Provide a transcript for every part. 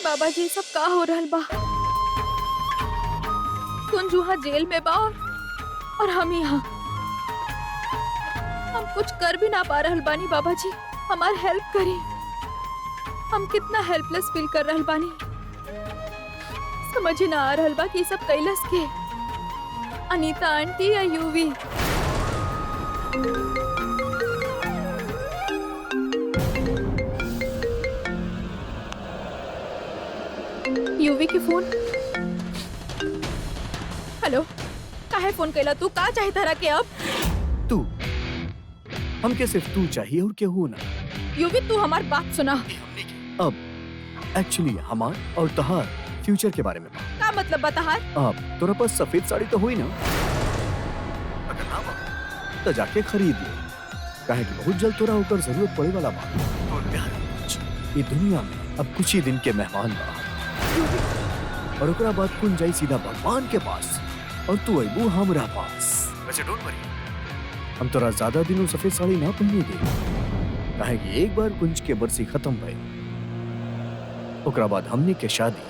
बाबा जी सब का हो रहल बा? कुंजुहा जेल में बा और हम यहाँ। हम कुछ कर भी ना पा रहल बानी बाबा जी, हमार हेल्प करी। हम कितना हेल्पलेस फील कर रहल बानी, समझ ही ना आ रहल बा कि सब कैलस के अनीता आंटी या यूवी। यूवी की फोन। हेलो, काहे फोन कैला? तू का चाहे तारा के अब? तू हमके सिर्फ तू चाहिए और केहू ना। यूवी तू हमार बात सुना। अब एक्चुअली हमार और तहार फ्यूचर के बारे में बात। का मतलब बताहार? अब तोरा पास सफेद साड़ी तो हुई ना? अगर ना बा तो जाके खरीद ले, काहे कि बहुत जल्द तोरा ओकर जरूरत पड़े वाला बा। और प्यारा कुछ ये दुनिया में अब कुछ ही दिन के मेहमान बा, और ओकरा बाद कुन जाई सीधा भगवान के पास और तू अबू हमरा पास। वैसे डोंट वरी, हम तोरा ज्यादा दिन सफेद साड़ी ना पहने दे, काहे कि एक बार कुंज के बरसी खत्म भई, ओकरा बाद हमने के शादी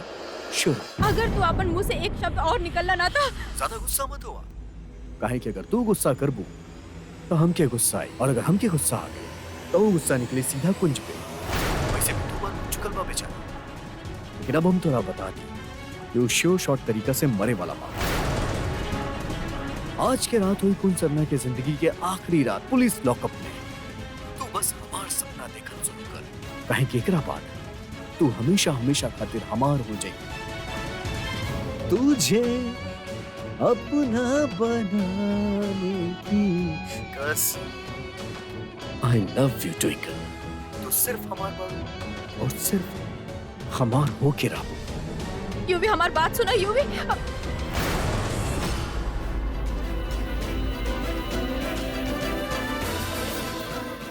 शुरू। अगर तू अपन मुंह से एक शब्द और निकलना ना था। ज्यादा गुस्सा मत हुआ, काहे कि अगर तू गुस्सा करबू तो हमके गुस्सा आई, और अगर हमके गुस्सा आ गई तो वो गुस्सा निकले सीधा कुंज पे। वैसे भी तू बात चुकल बा बेचारा, लेकिन अब हम तोरा बता दी कि वो श्योर शॉर्ट तरीका से मरे वाला बा। आज के रात हुई कुंज सरना के जिंदगी के आखिरी रात पुलिस लॉकअप में। तू बस हमार सपना देखल शुरू कर, काहे कि एकरा बाद तू हमेशा हमेशा खातिर हमार हो जाई। तुझे अपना बनाने की कसम। I love you ट्विंकल, तू सिर्फ हमार बाबू और सिर्फ हमार हो के रहो। यूवी हमारी बात सुना। यूवी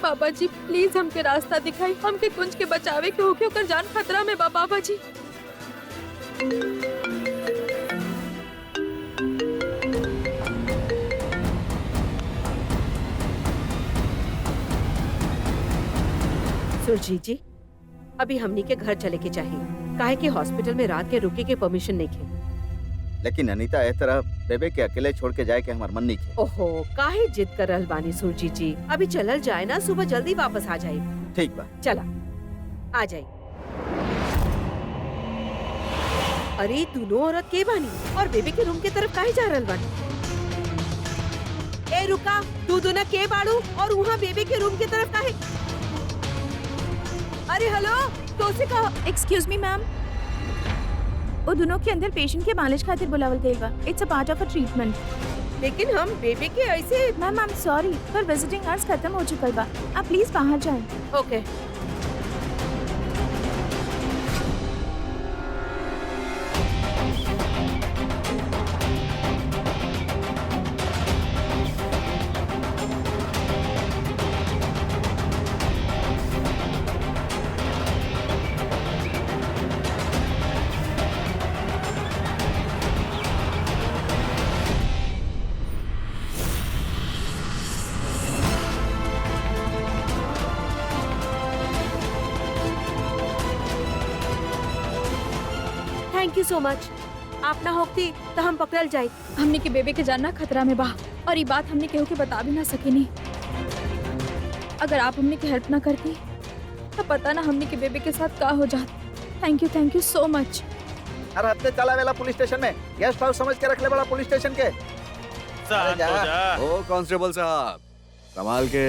बाबा जी प्लीज हमके रास्ता दिखाई, हमके कुंज के बचावे के होके ओकर जान खतरा में बा बाबा जी। सुरजीत जी, अभी हमनी के घर चले के चाहिए, काहे कि हॉस्पिटल में रात के रुके के परमिशन नहीं खे। लेकिन अनीता इस तरह बेबे के अकेले छोड़ के जाए के हमार मन नहीं खे। ओहो, काहे जिद कर रहल बानी सुरजीत जी? अभी चलल जाए ना, सुबह जल्दी वापस आ जाए। ठीक बा, चला आ जाए। अरे दोनों औरत के बानी और बेबी के रूम के तरफ काहे जा रहल बानी? ए रुका, तू दोनों के बाड़ू और वहाँ बेबी के रूम के तरफ काहे? अरे हेलो, तो से कहा। एक्सक्यूज मी मैम, वो दोनों के अंदर पेशेंट के मालिश खातिर बुलावल गइल बा। It's a part of a treatment. लेकिन हम बेबी के ऐसे। मैम आई एम सॉरी, पर विजिटिंग आवर्स खत्म हो चुकल बा, आप प्लीज बाहर जाएं। ओके। Thank you so much. आप ना होती तो हम पकड़ल जाए। हमने के बेबे के जानना खतरा में बा, और ये बात हमने केहू के बता भी ना सकेनी। अगर आप हमने की हेल्प ना करती तो पता ना हमने के बेबे के साथ का हो जात। Thank you so much. अरे हफ्ते चला वेला पुलिस स्टेशन में गेस्ट हाउस समझ के रख ले बड़ा पुलिस स्टेशन के। शांत हो जा। ओ कांस्टेबल साहब, संभाल के।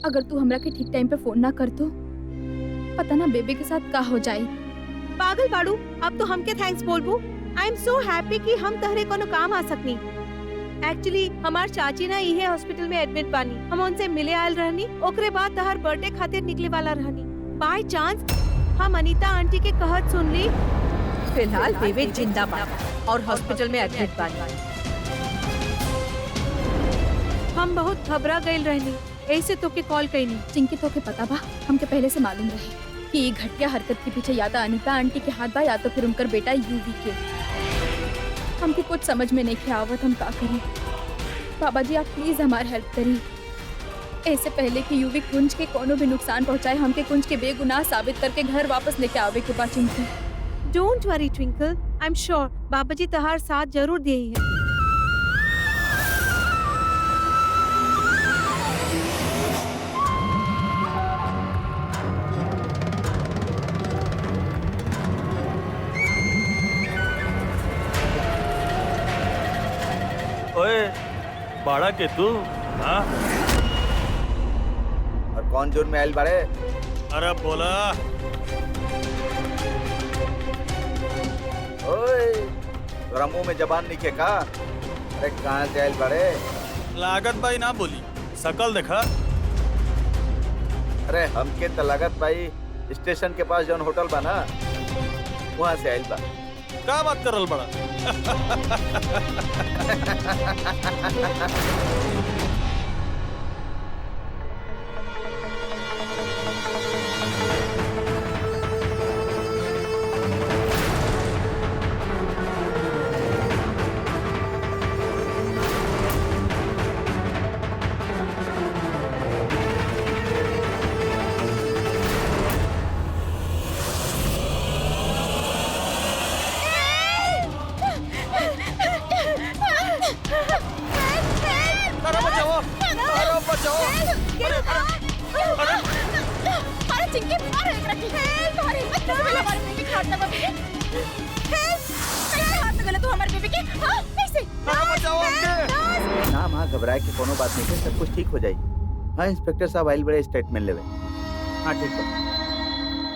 अगर तू हमरा के ठीक टाइम पे फोन ना कर तो पता ना बेबे के साथ का हो जाए। पागल बाड़ू, अब तो हमके थैंक्स बोलबू। आई एम सो हैप्पी कि हम तहरे कोनो काम आ सकनी। एक्चुअली हमार चाची ना इहे हॉस्पिटल में एडमिट बानी। हम उनसे मिले आयल रहनी, ओकरे बाद तहर बर्थडे खातिर निकले वाला रहनी। बाय चांस हम अनीता आंटी के कहत सुन ली फिलहाल बेबे जिंदा बा और हॉस्पिटल में एडमिट बानी। हम बहुत घबरा गइल रहनी, ऐसे तो के कॉल कईनी। चिंकी तो के पता बा, हमके पहले से मालूम रहे कि ये घटिया हरकत के पीछे या तो अनीता आंटी के हाथ बा या तो फिर उनकर बेटा यूवी के। हमके कुछ समझ में नहीं के आवत हम का करी। बाबा जी आप प्लीज हमार हेल्प करी। ऐसे पहले कि यूवी कुंज के कोनो भी नुकसान पहुंचाए, हमके कुंज के बेगुनाह साबित करके घर वापस लेके आवे के बा Chinki. Don't worry twinkle, I am sure बाबा जी तहार साथ जरूर दिए हैं। ओए बाड़ा के तू हाँ और कौन जोन में आयल बाड़े? अरे बोला ओए तोरा मुंह में जबान नहीं का? अरे कहाँ से आयल बाड़े? लागत भाई ना बोली, शकल देखा। अरे हमके तो लागत भाई स्टेशन के पास जौन होटल बा ना वहाँ से आयल बा। का बात करल बड़ा? अरे बचाओ, अरे बचाओ। अरे चिंकी अरे तुम्हारी हिम्मत कैसे मिला हमारे बेबी के हाथ में बेबी? कैसे हाथ में गले तू हमारे बेबी के? हाँ कैसे? अरे बचाओ हमके। ना माँ घबराए के कोनो बात नहीं है, सब कुछ ठीक हो जाई। हाँ इंस्पेक्टर साहब आयल बड़े स्टेटमेंट लेवे। हाँ ठीक है।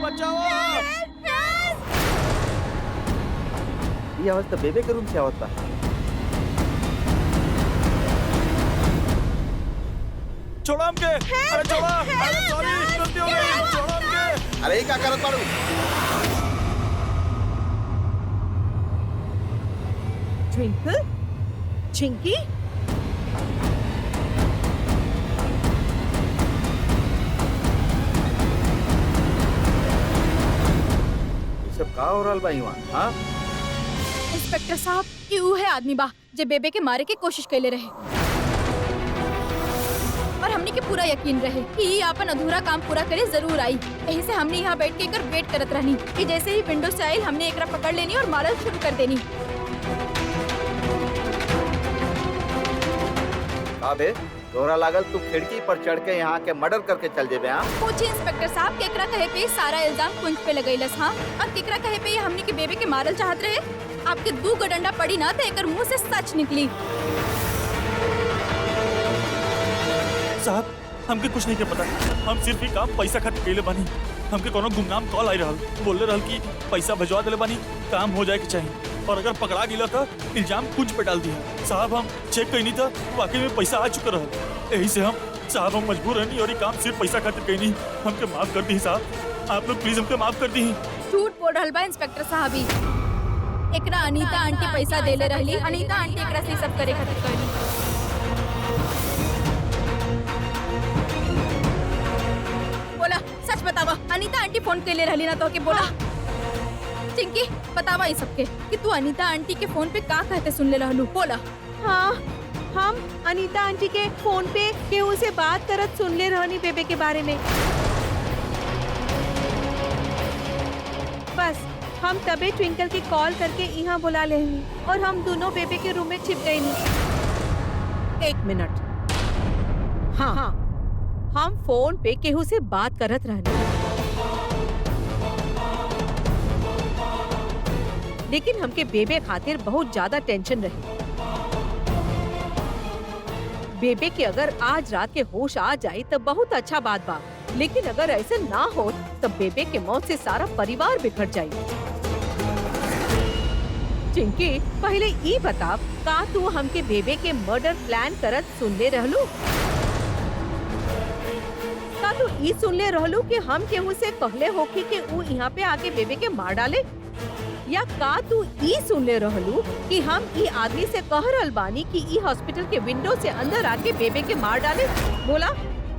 बचाओ। ये आवाज तो बेबे के रूम से आवत बा। छोड़ा हमके। अरे छोड़ा। अरे सॉरी गलती हो गई। छोड़ा हमके। अरे ये क्या करत बाड़ू? ट्विंकल, चिंकी, ये सब का हो रहल बा इहाँ? हाँ इंस्पेक्टर साहब ये उहे आदमी बा जे बेबे के मारे के कोशिश कैले रहे और हमने के पूरा यकीन रहे कि ये अपन अधूरा काम पूरा करे जरूर आई। यही से हमने यहाँ बैठ के एकर वेट करत रहनी कि जैसे ही विंडो से आई हमने एकरा पकड़ लेनी और मारल शुरू कर देनी। अबे तोरा लागल तू खिड़की पर चढ़ के यहाँ के मर्डर करके चल जेबे? हाँ पूछिए इंस्पेक्टर साहब केकरा कहे पे सारा इल्जाम कुंज पे लगैलस। हाँ और केकरा कहे पे ये हमने के बेबे के मारल चाहत रहे। आपके दू गो डंडा पड़ी ना तो एकर मुंह से सच निकली। साहब हमके कुछ नहीं के पता। हम सिर्फ ही काम पैसा खातिर कैले बानी। हमके कोनो गुमनाम कॉल आई रहल, बोले रहल कि पैसा भिजवा देले बानी, काम हो जाए के चाहिए और अगर पकड़ा गिला तो इल्जाम कुछ पे डाल दिया। साहब हम चेक कहीं नहीं था, वाकई में पैसा आ चुका रहल। यही से हम मजबूर रहनी और ये काम सिर्फ पैसा खातिर कहीं नहीं। हमके माफ कर दी साहब, आप लोग प्लीज हमके माफ कर दी। झूठ बोल रहल बा इंस्पेक्टर साहब। ही एकरा अनीता आंटी पैसा देले रहली, अनीता आंटी एकरा से सब करे खातिर कहली। बोला सच बतावा, अनीता आंटी फोन कैले रहली ना तो के बोला। चिंकी बतावा ई सबके कि तू अनीता आंटी के फोन पे का कहते सुन ले रहलू। बोला। हाँ हम अनीता आंटी के फोन पे केहू से बात करत सुन ले रहनी बेबे के बारे में। बस हम तबे ट्विंकल के कॉल करके यहाँ बुला ले और हम दोनों बेबे के रूम में छिप गए नहीं। 1 मिनट। हाँ हम फोन पे केहू से बात करत रहनी, लेकिन हमके बेबे खातिर बहुत ज्यादा टेंशन रही। बेबे के अगर आज रात के होश आ जाए तो बहुत अच्छा बात बा, लेकिन अगर ऐसे ना हो तो बेबे के मौत से सारा परिवार बिखर जाए। चिंकी पहले ई बताव का तू हमके बेबे के मर्डर प्लान करत सुनले रहलू? का तू ई सुनले रहलू कि हम केहू से कहले होखी कि ऊ यहाँ पे आके बेबे के मार डाले? या का तू ई सुनले रहलू कि हम ई आदमी से कह रहल बानी कि ई हॉस्पिटल के विंडो से अंदर आके बेबे के मार डाले? बोला,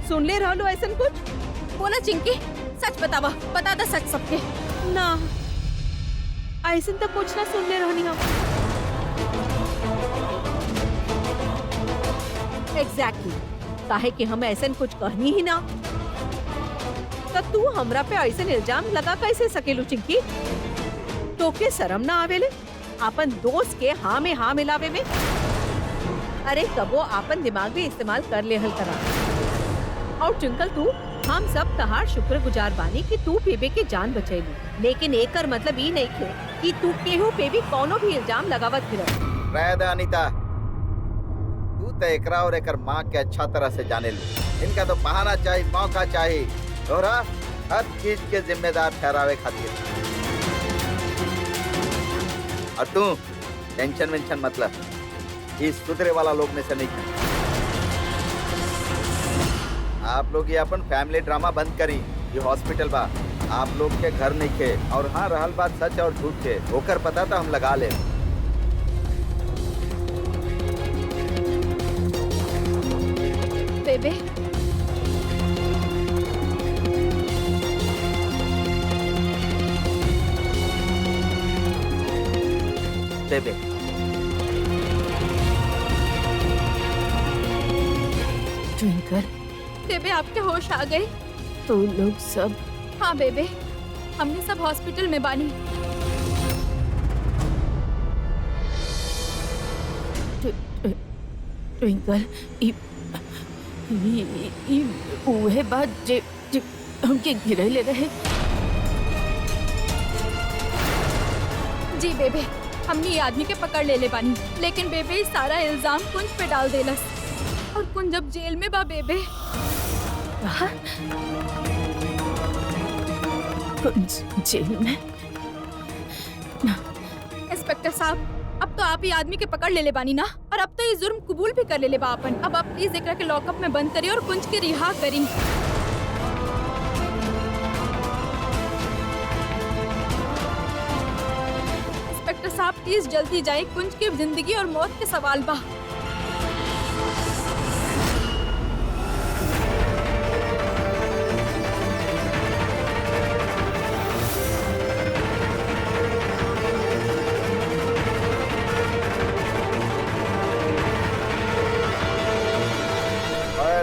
सुनले रहलू ऐसन कुछ? बोला चिंकी, सच बतावा, बता दा सच सबके। ना, ऐसन तो कुछ ना सुनले रहनी हम। एग्जैक्टली, काहे कि हम ऐसन कुछ कहनी ही ना। तो तू हमरा पे ऐसन इल्जाम लगा कैसे सकेलू चिंकी? तोके शर्म ना आवेले अपन दोस्त के हाँ में हाँ मिलावे में? अरे कबो आपन दिमाग भी इस्तेमाल कर ले हल करा। और ट्विंकल तू, हम सब तहार शुक्रगुजार बानी कि तू बेबे के जान बचैली, लेकिन एकर मतलब ई नहीं खे कि तू केहू पे भी कोनो भी इल्जाम लगावत फिरत। रह दे अनीता, तू तो एकरा और एकर माँ के अच्छा तरह से जाने ली। इनका तो बहाना चाहिए, मौका चाहिए तोहरा हर चीज के जिम्मेदार ठहरावे खातिर। और तू टेंशन वेंशन मतलब इस सुधरे वाला लोग में से नहीं। आप लोग ये अपन फैमिली ड्रामा बंद करी। ये हॉस्पिटल बा, आप लोग के घर नहीं खे। और हाँ, रहल बात सच और झूठ के, होकर पता था हम लगा ले। बेबे, बेबे, ट्विंकल, बेबे आपके होश आ गए? तू लोग सब? हाँ बेबे, हमने सब हॉस्पिटल में बानी। ट्विंकल, उहे बात जे हमके गिरैले रहे। जी बेबे, हमने ये आदमी के पकड़ ले बानी, लेकिन बेबे इस सारा इल्जाम कुंज पे डाल देलस। और कुंज जब जेल में बा बेबे। कुंज जेल में? इंस्पेक्टर साहब, अब तो आप ही आदमी के पकड़ ले बानी ना, और अब तो ये जुर्म कबूल भी कर ले बा अपन। अब आप प्लीज एकरा के लॉकअप में बंद करिए और कुंज के रिहा करी। इंस्पेक्टर साहब प्लीज जल्दी जाए, कुंज की जिंदगी और मौत के सवाल बा।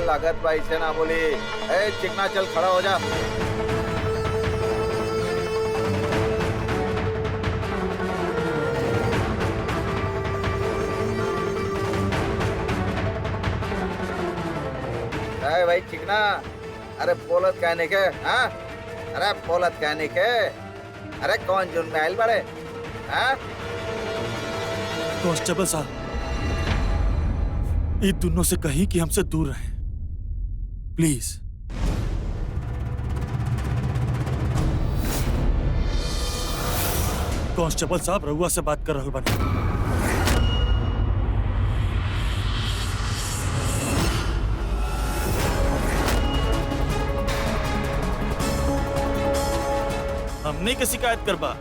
लागत भाई से ना बोली। ए चिकना, चल खड़ा हो जा। अरे भाई चिकना, अरे पोलत कहने के, हाँ? अरे पोलत कहने के, अरे कौन जुर्म में आयल बड़े? हाँ? कांस्टेबल साहब, ये दोनों से कहीं कि हमसे दूर रहें, प्लीज। कांस्टेबल साहब, रहुआ से बात कर रहल बानी। हमनी के शिकायत करबा,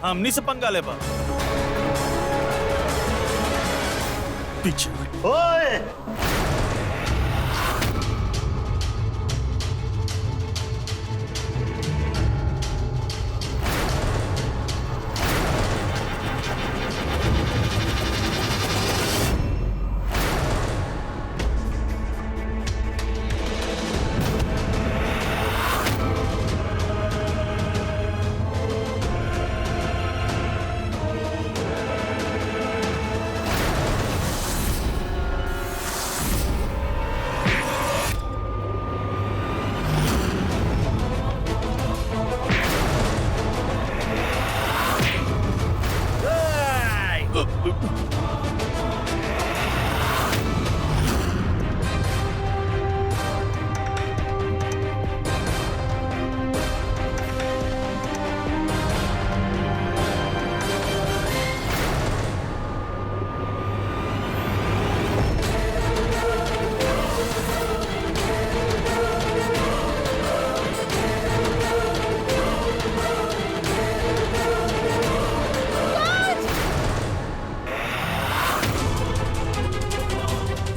हमनी से पंगा लेबा। पीछे ओए!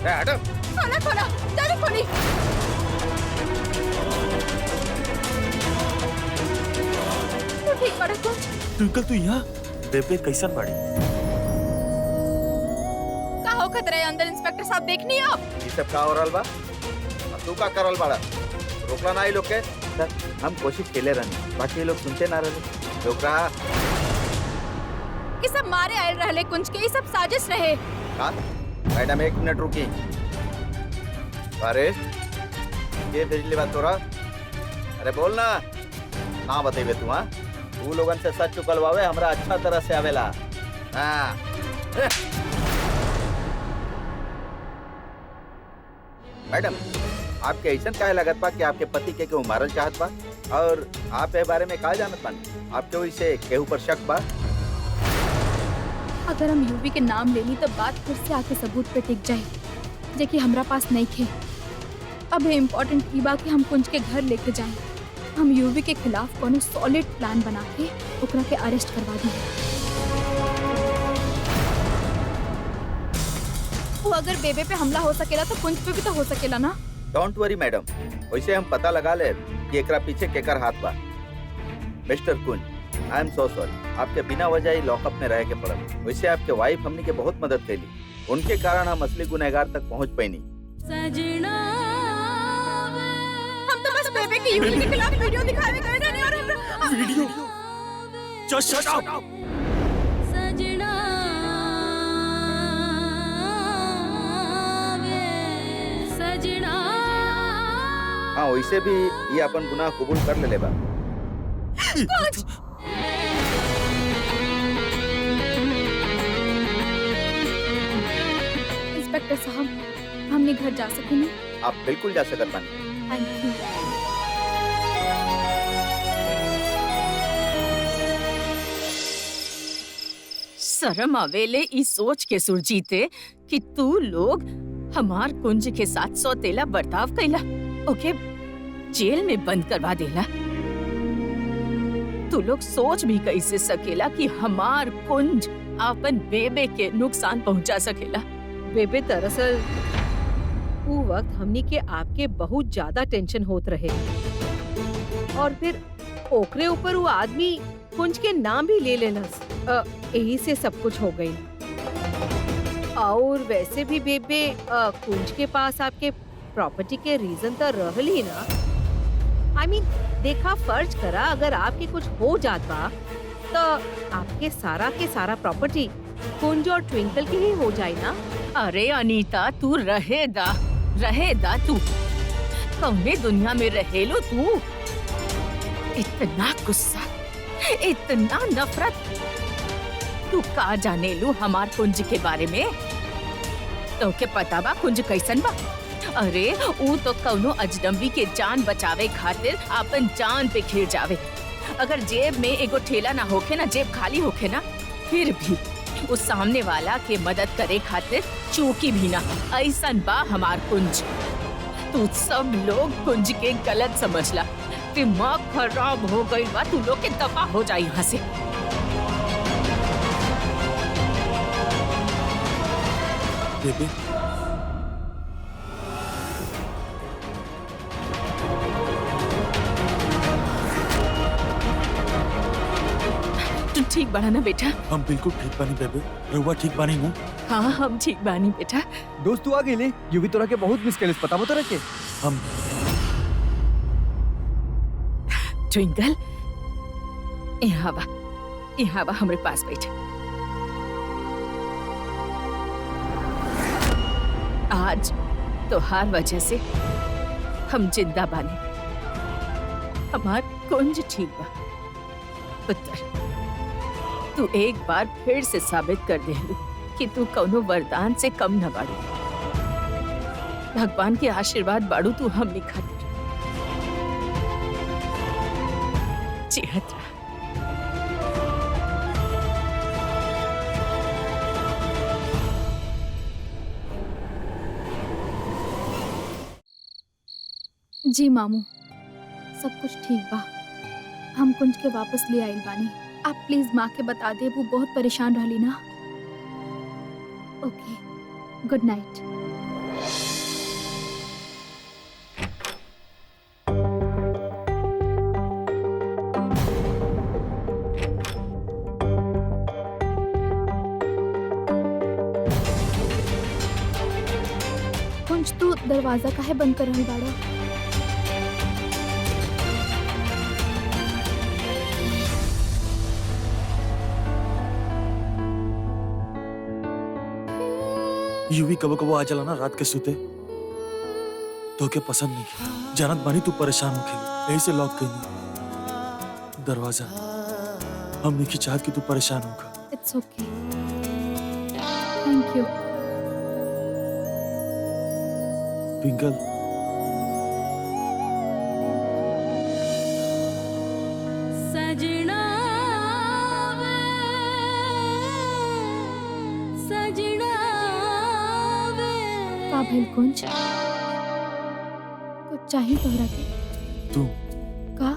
हटो। खोला खोला, जल्दी खोली। तू ठीक बड़ा कुंज? ट्विंकल तू यहाँ बेबे कैसन बाड़ी? का हो खतरा है अंदर इंस्पेक्टर साहब देखनी आप। ये सब का हो रहल बा? अब तू का करल बाड़ा? रोकला ना ये लोग के? सर, हम कोशिश केले रहने, बाकी ये लोग सुनते ना रहे। रोक रहा ये सब मारे आयल रहले कुंज के, ये सब साजिश रहे। का? मैडम 1 मिनट रुकी। अरे ये भेजली बात तोरा? अरे बोल ना बतेबे तू। हाँ, तू लोगन से सच चुकलवावे हमरा अच्छा तरह से आवेला। हाँ। मैडम, आपके ऐसा काहे लगत बा कि आपके पति के केहू मारल चाहत बा? और आप ए बारे में का जानत बानी? आपके वैसे केहू पर शक बा? अगर हम यूवी के नाम ले ली तो बात फिर से आके सबूत पे टिक जाए, जे कि हमरा पास नहीं थे। अब इम्पोर्टेंट ई बा कि हम कुंज के घर लेके जाएं। हम यूवी के खिलाफ कोनो सॉलिड प्लान बना के ओकरा के अरेस्ट करवा दी। वो अगर बेबे पे हमला हो सकेला तो कुंज पे भी तो हो सकेला ना। डोंट वरी मैडम, वैसे हम पता लगा ले कि एकरा पीछे केकर हाथ बा। मिस्टर कुंज, आई एम सो सॉरी, आपके बिना वजह ही लॉकअप में रह के पड़ल। वैसे आपके वाइफ हमने के बहुत मदद कैली, उनके कारण हम असली गुनहगार तक पहुंच पैनी। हम तो बस बेबे की यूवी के खिलाफ वीडियो दिखावे गए रहने और हम वीडियो? Just shut up. हाँ, वैसे भी ये अपन गुनाह कबूल कर ले बा। इंस्पेक्टर साहब, हमने घर जा सके नहीं? आप बिल्कुल जा सकत बानी। Thank you. शर्म आवेले ई सोच के सुरजीते कि तू लोग हमार कुंज के साथ सौतेला बर्ताव कैला, ओके जेल में बंद करवा देला। तू लोग सोच भी कैसे सकेला कि हमार कुंज अपन बेबे के नुकसान पहुंचा सकेला। बेबे दरअसल वो वक्त हमनी के आपके बहुत ज्यादा टेंशन होत रहे और फिर ओकरे ऊपर वो आदमी कुंज के नाम भी ले लेलस। यही से सब कुछ हो गई। और वैसे भी बेबे कुंज के पास आपके प्रॉपर्टी के रीजन तो रहल ही ना। I mean, देखा फर्ज करा अगर आपके कुछ हो जात बा तो आपके सारा के सारा प्रॉपर्टी कुंज और ट्विंकल के ही हो जाए ना। अरे अनीता, तू रहेदा तू कौने दुनिया में रहेलो तू? इतना गुस्सा, इतना नफरत, तू का जाने लू हमार कुंज के बारे में? तो के पता बा कुंज कैसन बा? अरे वो तो कौनो अजनबी के जान बचावे खातिर अपन जान पे खेल जावे। अगर जेब में एगो ठेला ना होखे ना, जेब खाली होखे ना, फिर भी उस सामने वाला के मदद करे खातिर चूकी भी ना। ऐसन बा हमार कुंज। तू सब लोग कुंज के गलत समझला। दिमाग खराब हो गई बा, तू लोग के दफा हो जाए यहाँ से। बेबे, तू ठीक बाड़ा ना बेटा? हम बिल्कुल ठीक बानी बेबे। रउआ ठीक बानी ना? हाँ, हम ठीक बानी बेटा। दोस्त तू आ गई ले, यूवी तोरा के बहुत मिस कैलिस, पता तोरा के? हम ट्विंकल, यहाँ बा हमरे पास बैठ। आज तोहार वजह से हम जिंदा बानी। हमार कुंज ठीक बा। पुत्र, तू एक बार फिर से साबित कर देलू कि तू कौनो वरदान से कम न बाड़ू। भगवान के आशीर्वाद बाड़ू तू हमनी खातिर। जियत रह। जी मामू, सब कुछ ठीक बा। हम कुंज के वापस ले आइल बानी। आप प्लीज माँ के बता दे, वो बहुत परेशान रहली ना। ओके, गुड नाइट। कुंज तू दरवाजा काहे बंद कर रहल बाड़ा? यूवी कबो कबो आ जाला ना रात के सुते, तो के पसंद नहीं किया। जानत बानी तू परेशान होखेली, यही से लॉक कईनी दरवाजा। हम नहीं चाहत कि तू परेशान होगा। It's okay, thank you. Twinkle, सजना वे, सजना वे। का भइल कुंज? कुछ चाहिए तोहरा के? तू का?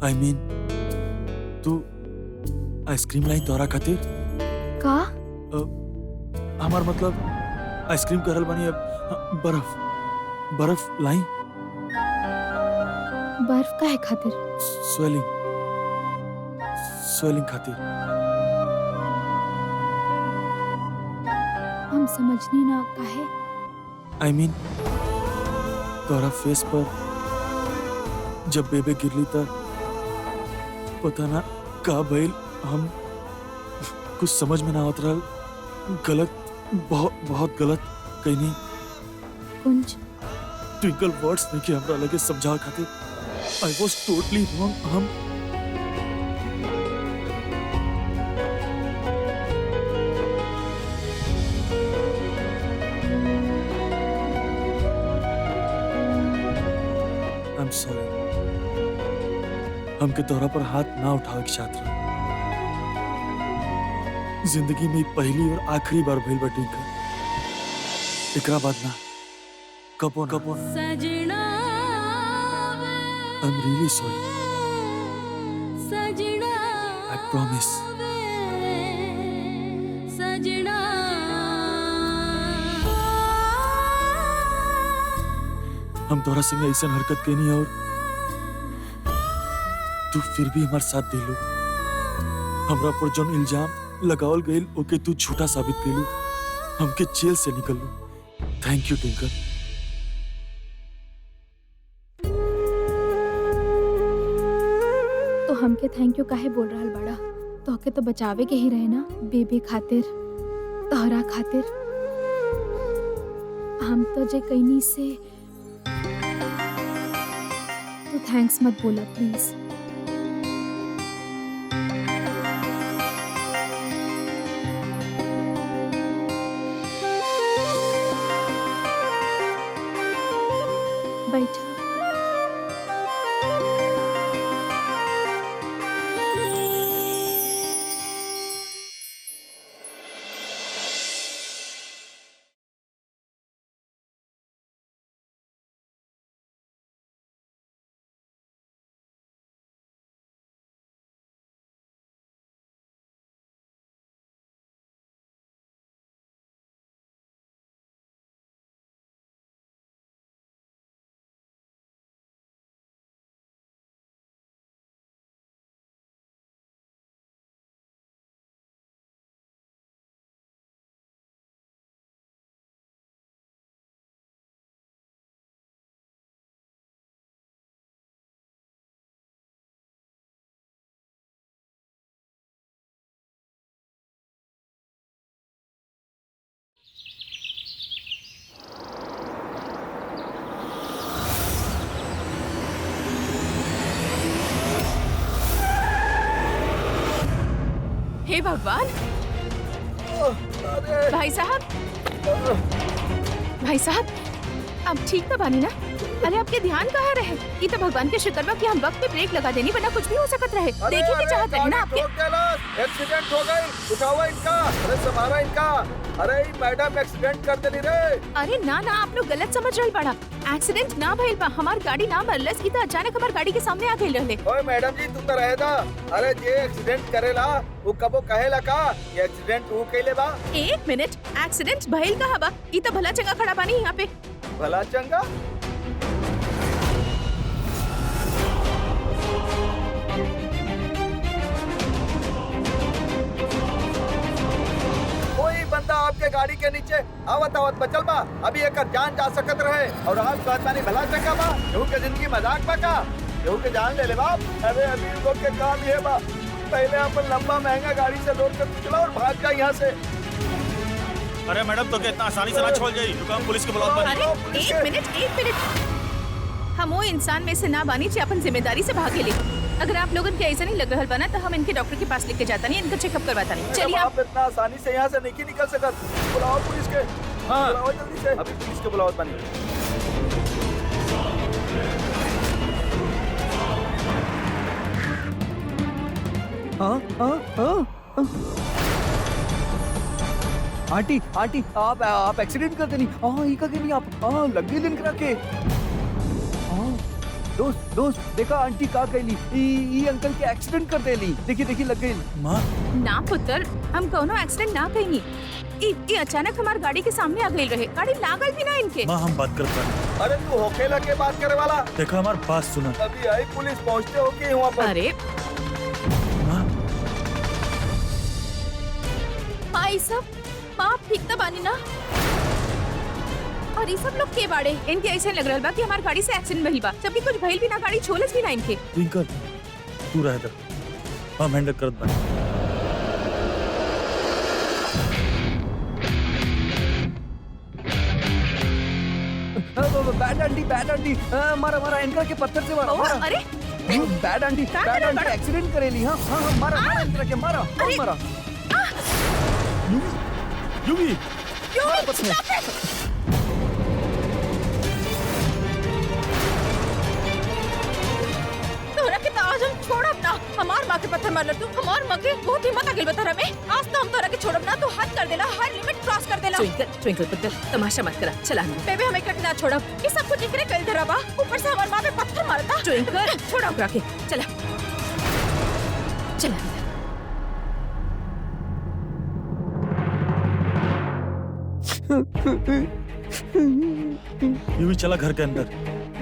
आई मीन तू आइसक्रीम लाई तोरा खातिर? का? हमार मतलब आइसक्रीम करल बनी अब बर्फ बर्फ लाई। बर्फ काहे खातिर? स्वेलिंग स्वेलिंग खातिर। हम समझनी ना काहे। आई मीन तोरा फेस पर जब बेबे गिरली त पता ना का भइल, हम कुछ समझ में ना आवत रहल। गलत, बहुत बहुत गलत कहीं। कुंज ट्विंकल वर्ड्स नहीं कि हमरा लगे समझा खातिर। I was totally wrong. हम आई एम सॉरी। हमके तोहरा पर हाथ ना उठावे के चाहत रहे। जिंदगी में पहली और आखिरी बार भइल बा ट्विंकल। एकरा बाद ना, कबो ना। सजना वे, आई एम रियली सॉरी। सजना आई प्रॉमिस। वे, सजना। हम तोरा संगे ऐसा हरकत कईनी और तू फिर भी हमार साथ दिलू। हमरा पर जौन इल्जाम लगावल गईल ओके तू झूठा साबित कइलू। हमके जेल से निकलू। Thank you twinkle. तो हमके थैंक यू काहे बोल रहल बाड़ा? तोहके तो बचावे के ही रहे ना, बेबी खातिर, तोहरा खातिर। हम तो जे कईनी से तो थैंक्स मत बोला प्लीज। बैठा। हे भगवान! भाई साहब, भाई साहब, अब ठीक तो बानी ना? अरे आपके ध्यान कहाँ रहे? ये तो भगवान के शुक्र बा कि हम वक्त पे ब्रेक लगा देनी, वरना कुछ भी हो सकत रहे। देखिए कि चाहत रहे ना आपके। एक्सीडेंट हो गई, उठाओ इनका। अरे संभालो इनका। अरे मैडम एक्सीडेंट कर देनी रे। अरे ना ना, आप लोग गलत समझ रहल बाड़ा। एक्सीडेंट ना भइल बा, हमार गाड़ी ना मरलस, ई तो अचानक हमार गाड़ी के सामने आ गइल रहले। ओए मैडम जी तू तो रहे दा। अरे जे एक्सीडेंट करेला वो कबो कहेला का ये एक्सीडेंट वो कइले बा। एक मिनट, एक्सीडेंट भइल कहाँ बा? ई तो भला चंगा खड़ा बानी यहाँ पे। भला चंगा कोई था आपके गाड़ी के नीचे आवत आवत बचल बा। अभी एक जान जा सकत रहे और आप कहतानी भला चक्का बा। केहू के जिंदगी मजाक बा का? केहू के जान ले ले बाप। अरे अमीर लोग के काम ये बा, पहले अपन लंबा महंगा गाड़ी से लोड कर निकला और भाग जा यहाँ से। अरे मैडम तो इतना आसानी से ना छोड़ गई, दुकान पुलिस के बुलाओ बनी। अरे एक मिनट हम वो इंसान में से ना बानी जे अपन जिम्मेदारी से भागे ले। अगर आप लोगन के ऐसा नहीं लग रहा बना तो हम इनके डॉक्टर के पास लेके जाता नहीं, इनका चेकअप करवाता नहीं। चलिए आप इतना आसानी से यहाँ से नहीं निकल सकत। बुलाओ पुलिस के। हाँ बुलाओ जल्दी से। अभी पुलिस के बुलाओ बनी। आंटी आंटी आप एक्सीडेंट कर देनी। हाँ ई का के नहीं आप हाँ लग गई लिंक रखे। हाँ दोस्त देखा आंटी का कहली ई अंकल के एक्सीडेंट कर देली। देखी लग गई। माँ ना पुत्र, हम कोनो एक्सीडेंट ना कहीं। ये अचानक हमार गाड़ी के सामने आ गई रहे, गाड़ी लागल भी ना इनके। माँ हम बात करते हैं। अरे तू होके लगे बात करे वाला। देखो हमारी बात सुना। अभी आई पुलिस, पहुँचते हो के वहाँ पर। अरे माँ हाँ ये सब माँ ठीक तो बानी ना? और ये सब लोग के बाड़े? इनके ऐसे लग रहा बा कि हमार गाड़ी से एक्सीडेंट भइल बा, जबकि कुछ भइल भी ना, गाड़ी छोलस भी ना इनके। ट्विंकल तू रह दे, हम हैंडल करत बानी। बैड आंटी मारा इनका के पत्थर से मारा। अरे बैड आंटी एक्सीडेंट करेली। हाँ मारा इनका के मारा। यूवी तोरा के तो आज हम छोड़ब ना। हमार माँ के पत्थर मारल तू, हमार माँ के बहुत हिम्मत आ गेल बता रहा में। आज तो हम तोरा के छोड़ब ना। तू हद कर देला, हर लिमिट क्रॉस कर देला। ट्विंकल पुत्र तमाशा मत करा, चला अंदर। बेबे हमें कट ना छोड़ब। ये सब कुछ एकरे कल धरा बा। ऊपर से हमार माँ पे पत्थर मारता। ट्विंकल छोड़ा ओकरा के, चला चला अंदर। यूवी चला घर के अंदर।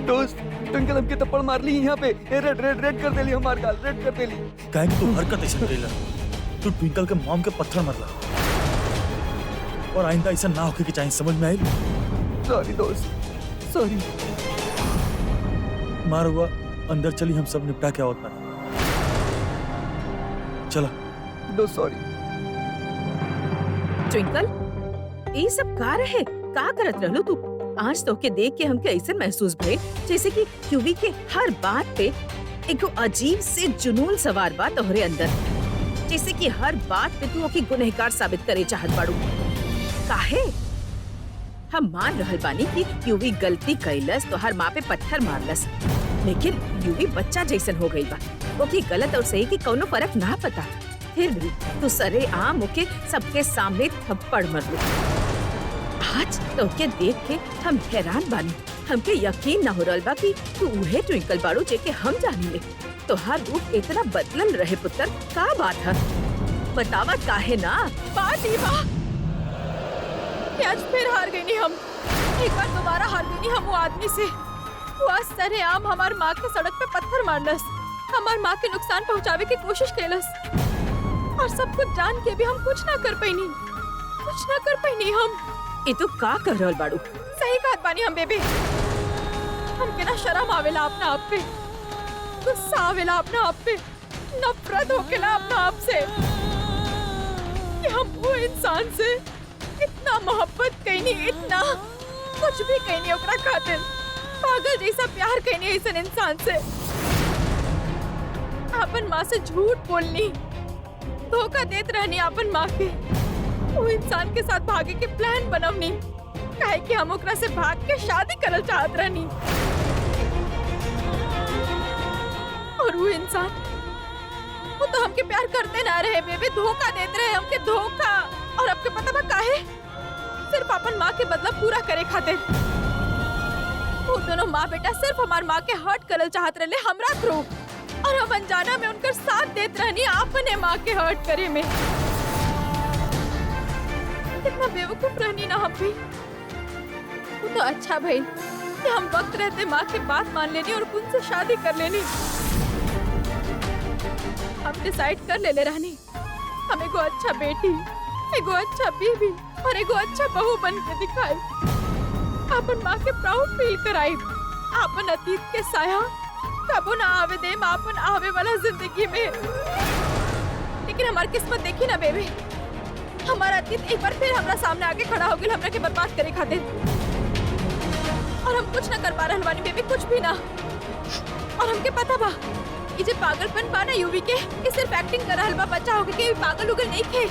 दोस्त अंकल हमके थप्पड़ मार ली यहाँ पे। रेड कर देली हमार गाल, रेड कर देली। काहे कि तू हरकत ऐसा करेला। तू ट्विंकल के मॉम के पत्थर मारला और आइंदा ऐसा ना होके के चाहिए, समझ में आई? सॉरी दोस्त, सॉरी। मार हुआ अंदर चली, हम सब निपटा के आवत बानी। चला दोस्त सॉरी। ट्विंकल ये सब का रहे, का करत रहलो तू? आज तो के देख के हमके ऐसे महसूस भइल जैसे कि क्यूबी के हर बात पे एक अजीब से जुनून सवार बा तोहरे अंदर। जैसे कि हर बात पे तू ओके गुनहगार साबित करे चाहत बाड़ू। काहे? हम मान रहल बानी कि क्यूबी गलती कैलस तो हर माँ पे पत्थर मारलस, लेकिन क्यूबी बच्चा जैसन हो गई बा। ओके गलत और सही की कौनो फर्क ना पता, फिर भी तू सरे आम ओके सबके सामने थप्पड़ मरलू। आज तो के देख के हम हैरान बानी। हमके यकीन ना हो रहल बा कि तू उहे ट्विंकल बाड़ू जेके हम जानी ले। तो हर रूप इतना बदलल रहे पुत्र, का बात है? बतावा काहे ना? बात ही बा कि आज फिर हार गई नहीं हम। एक बार दोबारा हार गई नहीं हम वो आदमी से। वो आज सरेआम हमार माँ के सड़क पे पत्थर मारलस, हमार माँ के नुकसान पहुँचावे की कोशिश कैलस, और सब कुछ जान के भी हम कुछ ना कर पैनी हम। ये तो का कर रहल बाड़ू? सही कहत बानी हम बेबी। हमके ना शर्म आवेला अपना आप पे, गुस्सा आवेला अपना आप पे, नफरत होकेला अपना आप से कि हम वो इंसान से इतना मोहब्बत कईनी, इतना कुछ भी कईनी ओकरा खातिर। पागल जैसा प्यार कईनी ऐसन इंसान से। अपन माँ से झूठ बोलनी, धोखा देत रहनी अपन माँ के। वो इंसान के साथ भागे के प्लान बनवनी, काहे कि हम ओकरा से भाग के शादी करल चाहत रहनी। और वो इंसान वो तो हमके प्यार करते ना रहे बेबे, धोखा देते रहे हमके, धोखा। और आपके पता बा काहे? सिर्फ अपन माँ के बदला पूरा करे खातिर। वो दोनों माँ बेटा सिर्फ हमार माँ के हर्ट करल चाहत रहे हमरा थ्रू, और हम अनजाना में उनकर साथ देत रहनी अपने माँ के हर्ट करे में। कितना बेवकूफ रहनी ना हम भी। वो तो अच्छा भाई कि हम वक्त रहते माँ की बात मान लेनी और उनसे शादी कर लेनी। हम डिसाइड कर ले रहनी हम एगो अच्छा बेटी, एगो अच्छा बीवी और एगो अच्छा बहू बन के दिखाई, अपन माँ के प्राउड फील कराई, अपन अतीत के साया कबो ना आवे देम अपन आवे वाला जिंदगी में। लेकिन हमारी किस्मत देखी ना बेबे, हमारा अतीत एक बार फिर हमारा सामने आके खड़ा हो गया हमरा के बर्बाद करे खातिर, और हम कुछ ना कर पा रहल बानी बेबी, कुछ भी ना। और हमके पता बा ये जे पागलपन बा ना यूवी के, ये सिर्फ एक्टिंग कर रहल बा, बच्चा होके के पागल उगल नहीं खे,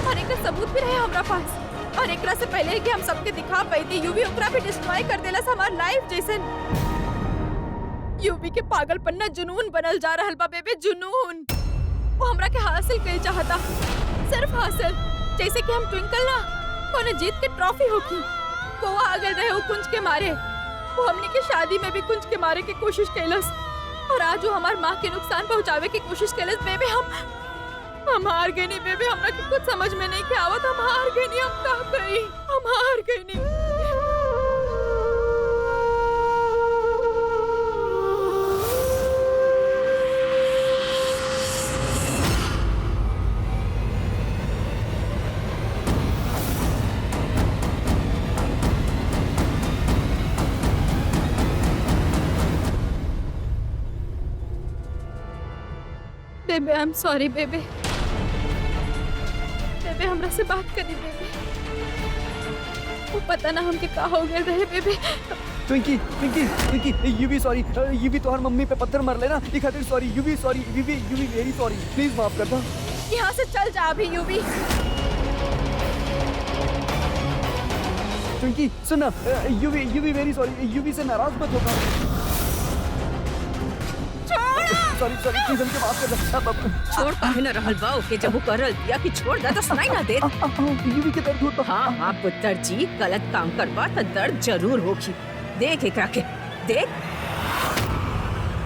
और एक सबूत भी रहे हमरा पास। और एकरा से पहले कि हम सबके दिखा पाई थी, यूवी ओकरा भी डिस्ट्रॉय कर देला हमार लाइफ जैसन। यूवी के पागलपन ना जुनून बनल जा रहल बा बेबे, जुनून। वो हमरा के हासिल कई चाहता, सिर्फ हासिल, जैसे कि हम ट्विंकल ना कोने जीत के ट्रॉफी होकी। गोवा अगल रहे वो कुंज के मारे, वो हमने के शादी में भी कुंज के मारे की कोशिश कैलस, और आज वो हमार माँ के नुकसान पहुँचावे की कोशिश कैलस। बेबे हम हार गए नहीं बेबे, हमरा के कुछ समझ में नहीं के आवत, हम हार गए नहीं, हम का करी, हम हार गए नहीं। बेबे आई एम सॉरी बेबे, बेबे हमरा से बात करी बेबे, वो पता ना हमके का हो गया रहे बेबे। Twinkie Twinkie Twinkie, Yuvi sorry, Yuvi तो हर मम्मी पे पत्थर मार लेना, ये खातिर sorry, Yuvi sorry, Yuvi Yuvi very sorry, please माफ कर दो। यहाँ से चल जा अभी यूवी। ट्विंकी सुना, यूवी यूवी वेरी सॉरी, यूवी से नाराज मत होगा। सॉरी सॉरी, प्लीज हमको माफ कर दो। छोड़ काहे न रहल बा ओके, जब वो करल दिया कि छोड़ दा तो सुनाई ना दे। यूवी के दर्द होता। हाँ हाँ पुत्र जी, गलत काम करबा तो दर्द जरूर होगी। देख एकरा के देख,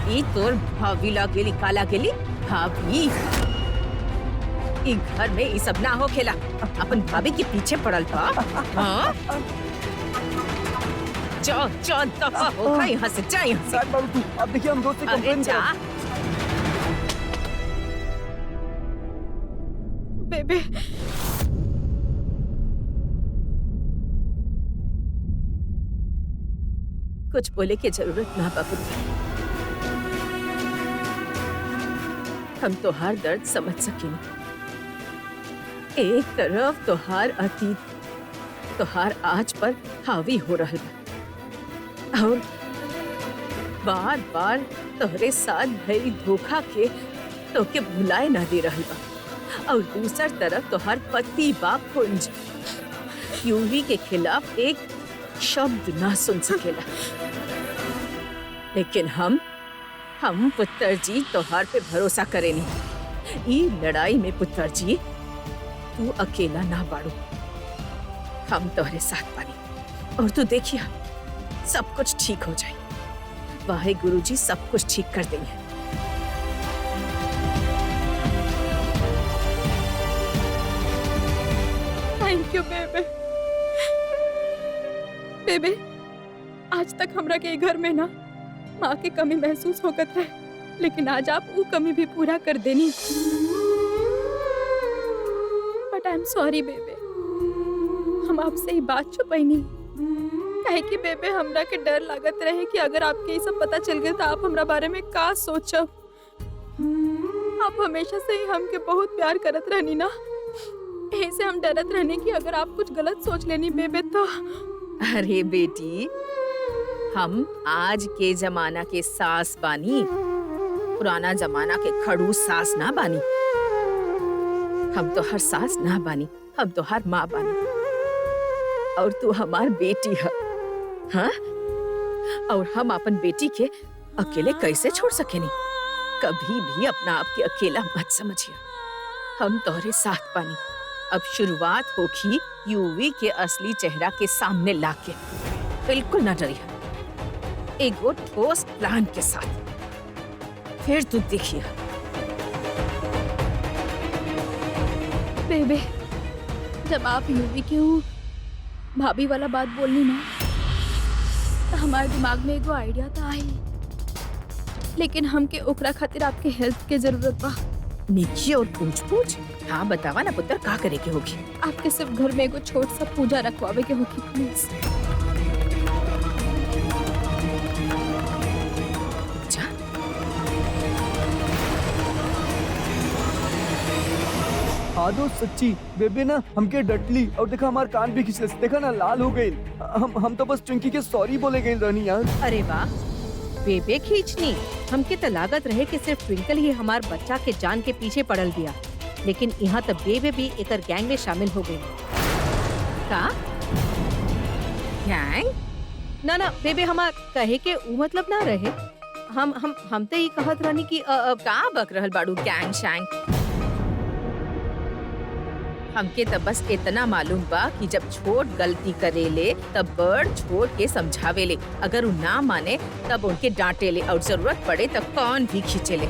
ई तोर भाभी ला गेली, काला गेली भाभी। ई घर में ई सब ना हो खेला, अपन भाभी के पीछे पड़ल बा। हाँ जा जा, दफा हो गई, यहाँ से जा, यहाँ से। साथ बाबू तू, अब देखिए हम दोस्त से अरे कंप्लेन जा। करें। बेबे कुछ बोले की जरूरत ना बाबू, हम तो हर दर्द समझ सकेंगे। एक तरफ तोहार अतीत तोहार आज पर हावी हो रहा है, और बार बार तोहरे साथ भई धोखा के तोके भुलाए ना दे रहा बा, और दूसर तरफ तोहार पति बा कुंज, यूवी के खिलाफ एक शब्द ना सुन सकेला। लेकिन हम पुत्र जी तोहार पे भरोसा करेनी। ई लड़ाई में पुत्र जी तू अकेला ना बाड़ू, हम तोहरे साथ बानी, और तू देखिया सब कुछ ठीक हो जाए। वाहे गुरुजी सब कुछ ठीक कर देंगे। थैंक यू बेबे। बेबे आज तक हमरा के घर में ना माँ की कमी महसूस होकर रहे, लेकिन आज आप वो कमी भी पूरा कर देनी। बट आई एम सॉरी बेबे, हम आपसे ही बात छुपाईनी, काहे कि बेबे हमरा के डर लागत रहे कि अगर आपके ये सब पता चल गया तो आप हमरा बारे में का सोचब। आप हमेशा से ही हमके बहुत प्यार करत रहनी ना, ऐसे हम डरत रहने कि अगर आप कुछ गलत सोच लेनी बेबे तो। अरे बेटी, हम आज के जमाना के सास बानी, पुराना जमाना के खड़ूस सास ना बानी। हम तो हर सास ना बानी, हम तो हर माँ बानी, और तू हमार बेटी है। हाँ, और हम अपन बेटी के अकेले कैसे छोड़ सकेनी? कभी भी अपना आप के अकेला मत समझिए, हम तोहरे साथ बानी। अब शुरुआत होगी यूवी के असली चेहरा के सामने लाके, बिल्कुल ना डरिए, एक वो ठोस प्लान के साथ। फिर तू देखिए। बेबे जब आप यूवी के वो भाभी वाला बात बोलनी ना, तो हमारे दिमाग में एगो आइडिया तो आई, लेकिन हमके ओकरा खातिर आपके हेल्प के जरूरत बा। निकी और पूछ हाँ बतावा ना पुत्र, का करे के होगी? आपके सिर्फ घर में एगो छोट सा पूजा रखवावे के होगी प्लीज। पूजा? हाँ दोस्त सच्ची बेबे ना हमके डटली और देखा हमार कान भी खिंचले, देखा ना लाल हो गई। हम तो बस ट्विंकी के सॉरी बोले गए रहनी यार। अरे वाह, बेबे खींचनी। हमके तो लागत रहे कि सिर्फ ट्विंकल ही हमार बच्चा के जान के पीछे पड़ल दिया, लेकिन यहाँ तो बेबे भी एकर गैंग में शामिल हो गई। का? गैंग? ना ना बेबे, हमार कहे के ऊ मतलब ना रहे। हम तो ये कहत रहनी कि का बक रहल बाड़ू गैंग शैंग? हमके तब बस इतना मालूम बा कि जब छोट गलती करेले तब बड़ छोट के समझावेले, अगर उ ना माने तब उनके डांटेले और जरूरत पड़े तब कौन भी खींचेले।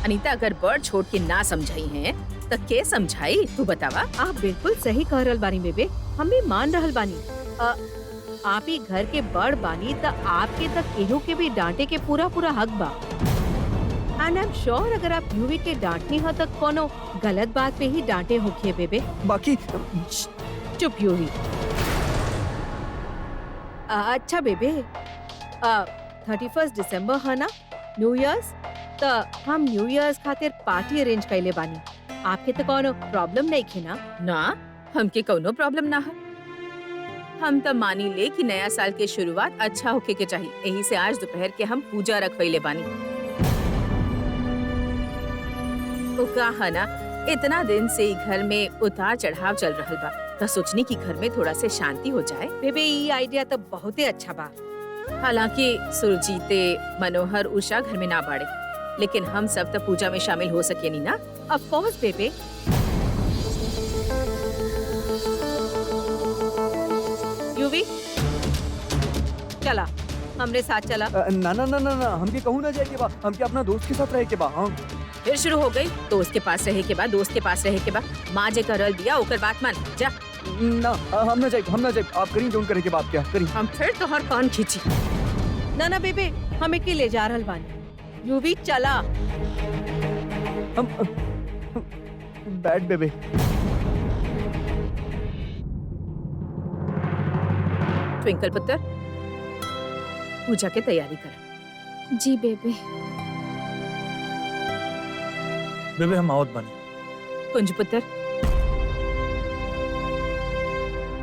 अनीता, अगर बड़ छोट के ना समझाई हैं तो के समझाई, तू बतावा। आप बिल्कुल सही कह रहल बानी बेबे, हम भी मान रहल बानी। आप ही घर के बड़ बानी तो आपके तक केहू के भी डांटे के पूरा हक बा। एंड आई एम श्योर अगर आप यूवी के डांटनी हो तो कोनो गलत बात पे ही डांटे होखिए बेबे। बाकी चुप यूवी। अच्छा बेबे, 31 दिसंबर है ना, न्यू ईयर्स, तो हम न्यू ईयर्स खातिर पार्टी अरेंज कैले बानी। आपके तो कोनो प्रॉब्लम नहीं खे ना? ना, हमके कौनो प्रॉब्लम ना है। हम तो मानी ले कि नया साल के शुरुआत अच्छा होके के चाहिए, यही से आज दोपहर के हम पूजा रखवैले बानी। वो कहा ना, इतना दिन से ई घर में उतार चढ़ाव चल रहल बा, तो सोचनी कि घर में थोड़ा से शांति हो जाए। बेबे ये आइडिया तो बहुत ही अच्छा बा। हालांकि सुरजीते, मनोहर, उषा घर में ना बाड़े, लेकिन हम सब तो पूजा में शामिल हो सके नहीं ना। ऑफ कोर्स बेबे। यूवी चला, हमरे साथ चला। ना ना ना ना ना हमके कहूँ ना जाए के बा, हमके अपना दोस्त के साथ रहे के बा। हाँ फिर शुरू हो गई, दोस्त के पास रहे के बाद, दोस्त के पास रहे के बाद। माँ जे करल दिया ओकर बात मान जा। ना हम ना जाए, आप करी जो करे के बात क्या करी। हम फिर तोहर कान खींची। ना ना बेबे, हमें के ले जा रहल बानी। यूवी चला। हम बैठ बेबे। ट्विंकल पुत्र, पूजा की तैयारी कर। जी बेबे। बेबे हम आवत बानी। कुंज पुत्र,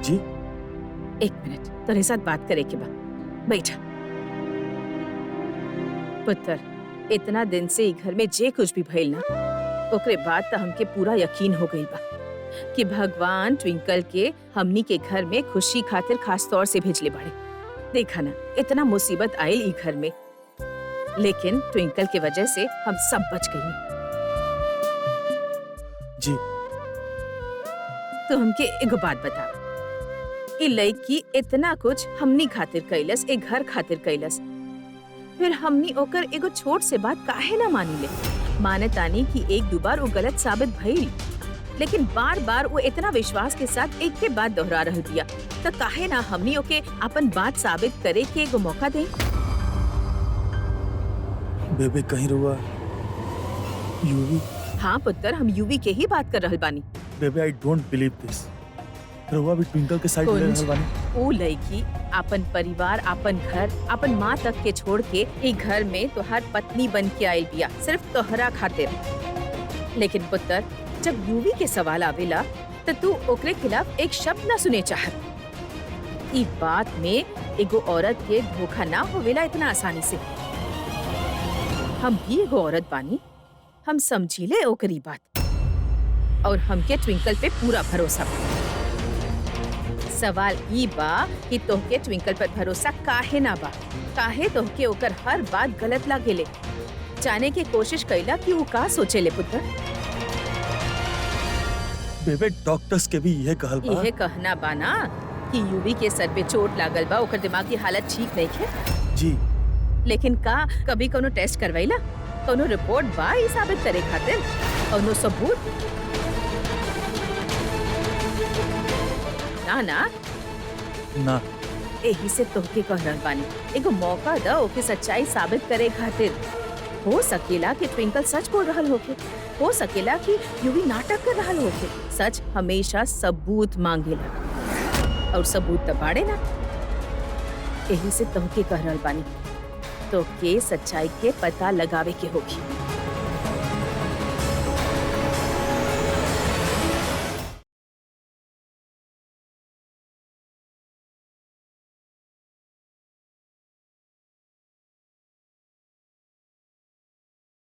जी? एक मिनट, तेरे साथ बात करे के बाद बैठा। पुत्र, इतना दिन से ई घर में जे कुछ भी भइल ना, ओकरे बाद तो हमके पूरा यकीन हो गई बा कि भगवान ट्विंकल के हमनी के घर में खुशी खातिर खास तौर से भेजले बाड़े। देखा ना, इतना मुसीबत आयल ई घर में, लेकिन ट्विंकल के वजह से हम सब बच गई। जी। तो हमके एगो बात बता, ई लड़की इतना कुछ हमनी खातिर कैलस, एक घर खातिर कैलस, फिर हमनी ओकर एगो छोट से बात काहे ना मानी ले? माने तानी कि एक दो बार वो गलत साबित भइल, लेकिन बार बार वो इतना विश्वास के साथ एक के बात दोहरा रहल बिया, तो काहे ना हमनी ओके अपन बात साबित करे के एगो मौका दे? बेबे कहीं रुआ यूवी? हाँ पुत्र, हम यूवी के ही बात कर रहल बानी। बेबे आई डोंट बिलीव दिस। रुआ भी ट्विंकल के साइड ले कुंज, रहल बानी। वो लड़की अपन परिवार, अपन घर, अपन माँ तक के छोड़ के एक घर में तोहार पत्नी बन के आयल बिया, सिर्फ तोहरा खातिर। लेकिन पुत्र, जब यूवी के सवाल आवेला तो तू ओकरे खिलाफ एक शब्द ना सुने चाहत। ई बात में एगो औरत के धोखा ना होवेला इतना आसानी से। हम भी एगो औरत बानी, हम समझीले ओकरी बात, और हमके ट्विंकल पे पूरा भरोसा बा। सवाल ई बा कि तोहके ट्विंकल पर भरोसा काहे ना बा? काहे तोहके ओकर हर बात गलत लागेले? जाने की कोशिश कैला कि वो का सोचेले पुत्र? बेबे डॉक्टर्स के भी यह कहल बा। यह कहना बा ना कि यूवी के सर पे चोट लागल बा, ओकर दिमागी हालत ठीक नहीं है। जी। लेकिन का कभी कोनो टेस्ट करवाइला? कोनो रिपोर्ट बा ई साबित करे खातिर? कोनो सबूत? ना ना, ना। यही से तोहके कह रहल बानी, एगो मौका द ओके सच्चाई साबित करे खातिर। हो सकेला कि ट्विंकल सच बोल रहल होके, हो सकेला कि यूवी नाटक कर रहल होके। सच हमेशा सबूत मांगेला और सबूत त बाड़े ना। यही से तुमके कह रहल बानी, तो के सच्चाई के पता लगावे के होगी।